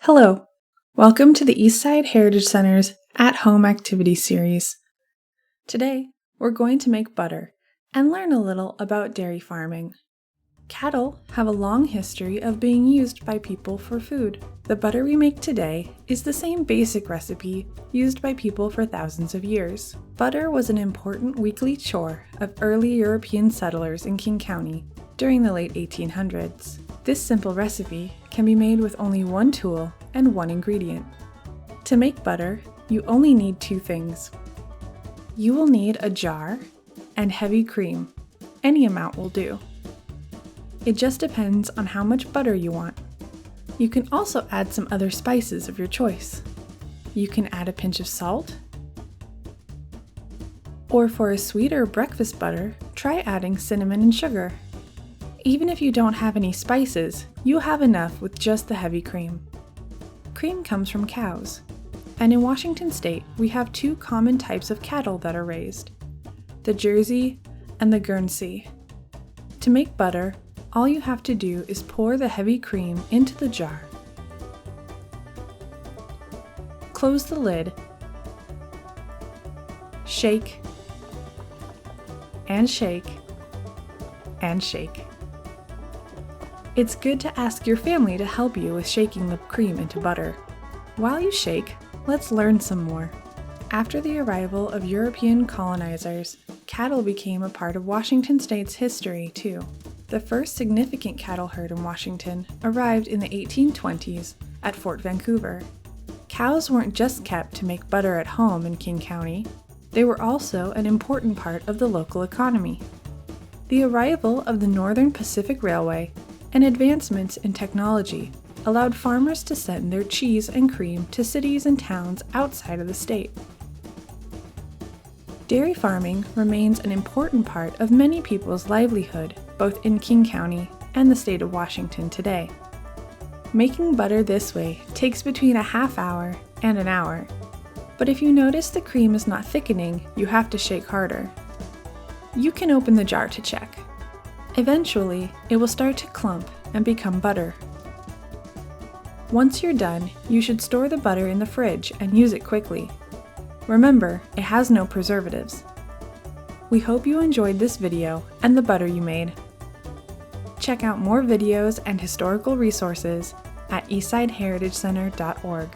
Hello, welcome to the Eastside Heritage Center's at-home activity series. Today, we're going to make butter and learn a little about dairy farming. Cattle have a long history of being used by people for food. The butter we make today is the same basic recipe used by people for thousands of years. Butter was an important weekly chore of early European settlers in King County during the late 1800s. This simple recipe can be made with only one tool and one ingredient. To make butter, you only need two things. You will need a jar and heavy cream. Any amount will do. It just depends on how much butter you want. You can also add some other spices of your choice. You can add a pinch of salt, or for a sweeter breakfast butter, try adding cinnamon and sugar. Even if you don't have any spices, you'll have enough with just the heavy cream. Cream comes from cows, and in Washington state, we have two common types of cattle that are raised: the Jersey and the Guernsey. To make butter, all you have to do is pour the heavy cream into the jar. Close the lid, shake, and shake, and shake. It's good to ask your family to help you with shaking the cream into butter. While you shake, let's learn some more. After the arrival of European colonizers, cattle became a part of Washington state's history too. The first significant cattle herd in Washington arrived in the 1820s at Fort Vancouver. Cows weren't just kept to make butter at home in King County, they were also an important part of the local economy. The arrival of the Northern Pacific Railway and advancements in technology allowed farmers to send their cheese and cream to cities and towns outside of the state. Dairy farming remains an important part of many people's livelihood, both in King County and the state of Washington today. Making butter this way takes between a half hour and an hour, but if you notice the cream is not thickening, you have to shake harder. You can open the jar to check. Eventually, it will start to clump and become butter. Once you're done, you should store the butter in the fridge and use it quickly. Remember, it has no preservatives. We hope you enjoyed this video and the butter you made. Check out more videos and historical resources at eastsideheritage.org.